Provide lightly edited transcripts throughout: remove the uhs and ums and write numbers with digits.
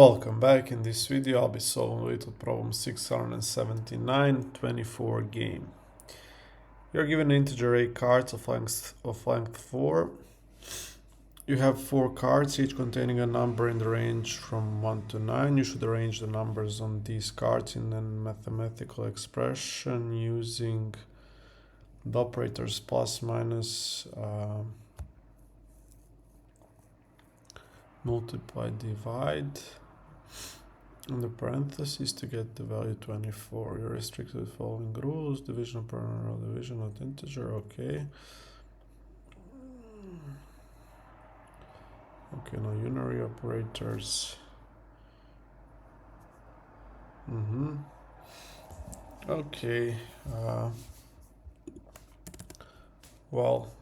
Welcome back. In this video I'll be solving Leetcode problem 679, 24 game. You're given an integer 8 cards of length 4. You have 4 cards, each containing a number in the range from 1 to 9. You should arrange the numbers on these cards in a mathematical expression using the operators plus, minus, multiply, divide, in the parentheses to get the value 24. You're restricted to the following rules: division per numeral, division not integer. Okay, now unary operators. Okay, well,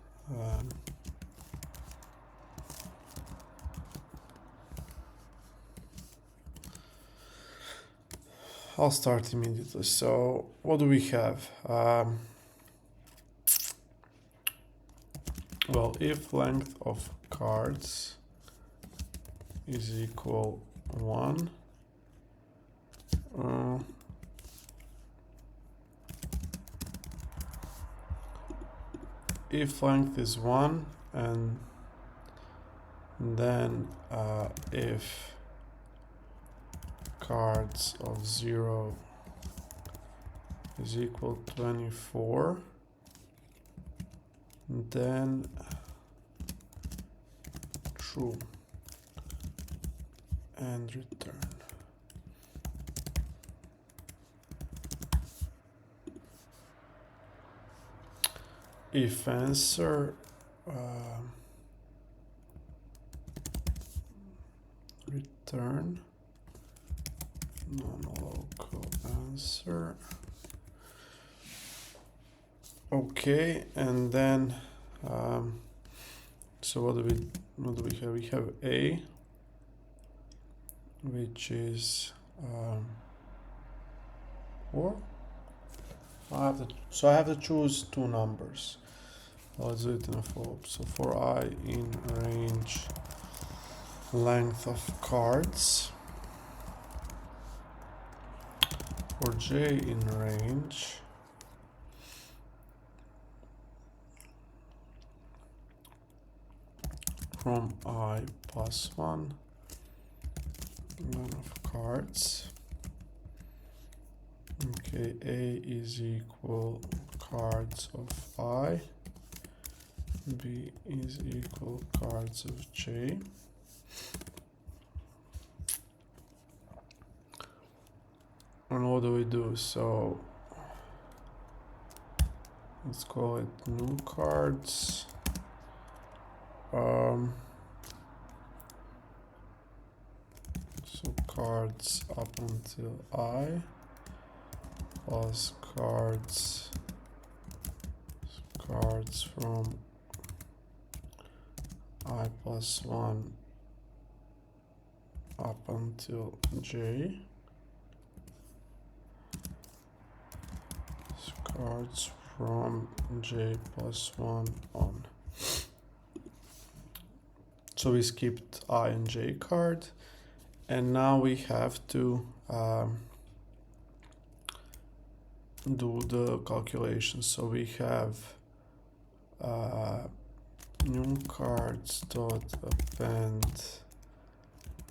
I'll start immediately. So what do we have? Well, if length of cards is equal 1, if length is 1, and then if cards of 0 is equal to 24, then true and return. If answer return non-local answer. Okay, and then so what do we have? We have A, which is 4. I have to choose 2 numbers. Let's do it in a follow-up. So for I in range length of cards, for J in range from I plus 1 of cards. Okay, A is equal cards of I, B is equal cards of J. And what do we do? So let's call it new cards. So cards up until I plus cards from I plus 1 up until J. So cards from J plus 1 on. So we skipped I and J card, and now we have to do the calculation. So we have new cards dot append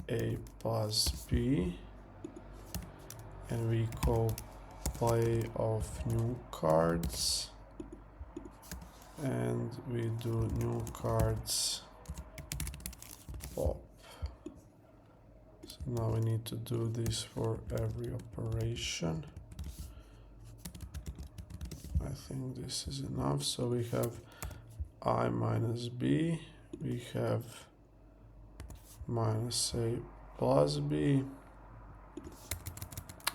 A plus B, and we call play of new cards, and we do new cards pop. So now we need to do this for every operation. I think this is enough. So we have I minus B, we have minus A plus B,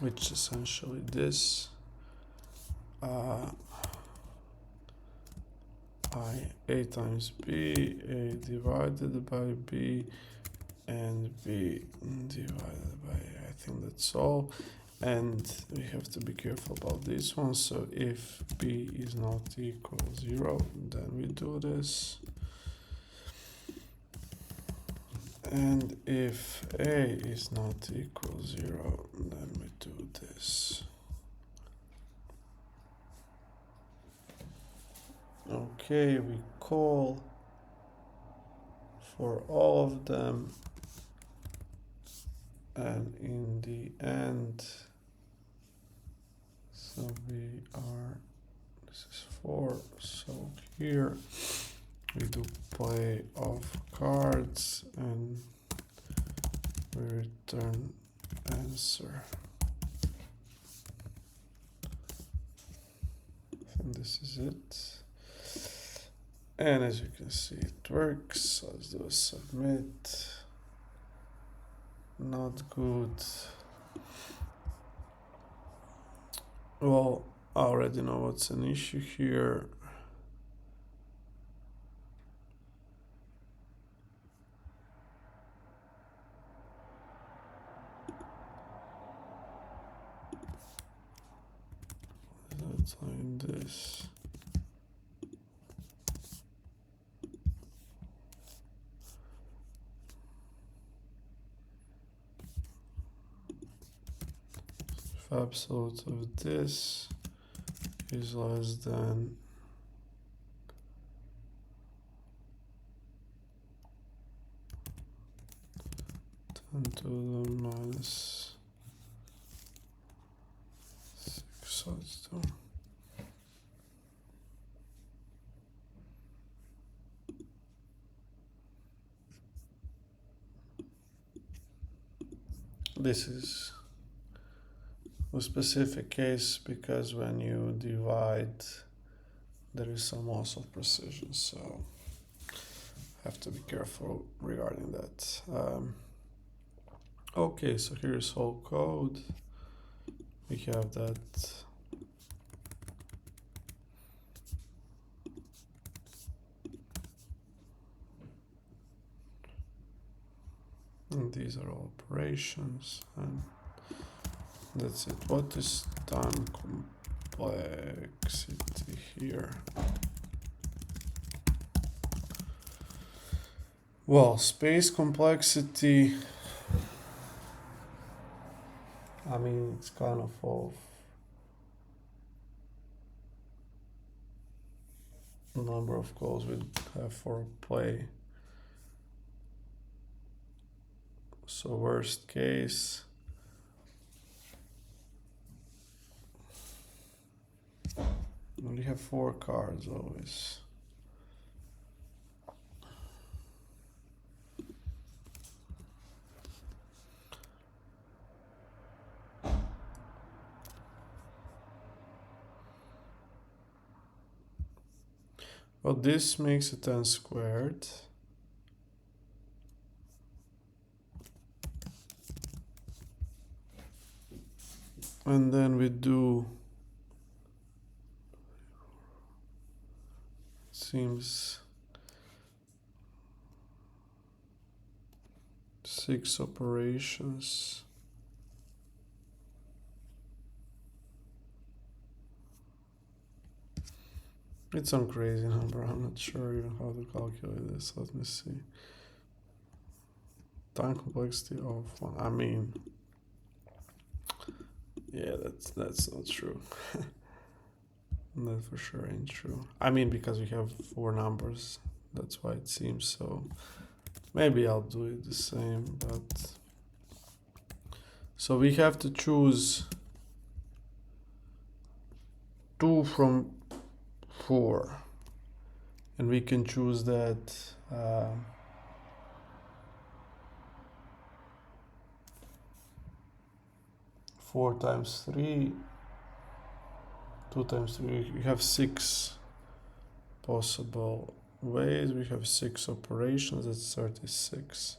which is essentially this. A times B, A divided by B, and B divided by A. I think that's all. And we have to be careful about this one. So if B is not equal 0, then we do this. And if a is not equal 0, then we do this. Okay, we call for all of them, and in the end, so this is 4, so here we do play of cards and we return answer. And this is it. And as you can see, it works. So let's do a submit. Not good. Well, I already know what's an issue here. Let's find this. If absolute of this is less than ten to the minus 6, so let's do. This is a specific case because when you divide, there is some loss of precision, so have to be careful regarding that. Okay, so here's whole code. We have that. And these are all operations, and that's it. What is time complexity here? Well, space complexity, I mean, it's kind of number of calls we have for play. So worst case, we have 4 cards always. Well, this makes it n squared. And then we do, seems 6 operations. It's some crazy number. I'm not sure even how to calculate this. Let me see. Time complexity of 1. I mean, yeah, that's not true. That for sure ain't true. I mean, because we have 4 numbers, that's why it seems so. Maybe I'll do it the same, but so we have to choose 2 from 4, and we can choose that 4 times 3, 2 times 3. We have 6 possible ways. We have 6 operations. That's 36.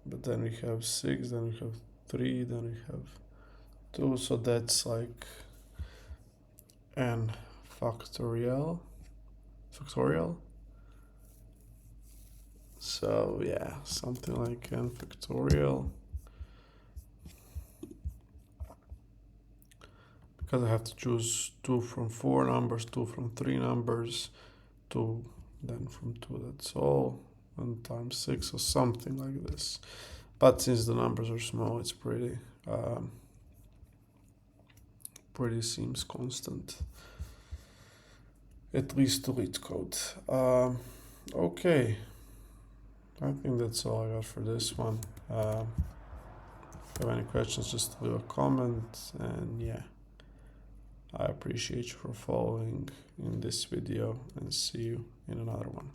But then we have 6, then we have 3, then we have 2. So that's like n factorial. So yeah, something like n factorial. Because I have to choose 2 from 4 numbers, 2 from 3 numbers, 2 then from 2, that's all. 1 times 6 or something like this. But since the numbers are small, it's pretty seems constant, at least to Leetcode. Okay, I think that's all I got for this one. If you have any questions, just leave a comment, and yeah, I appreciate you for following in this video, and see you in another one.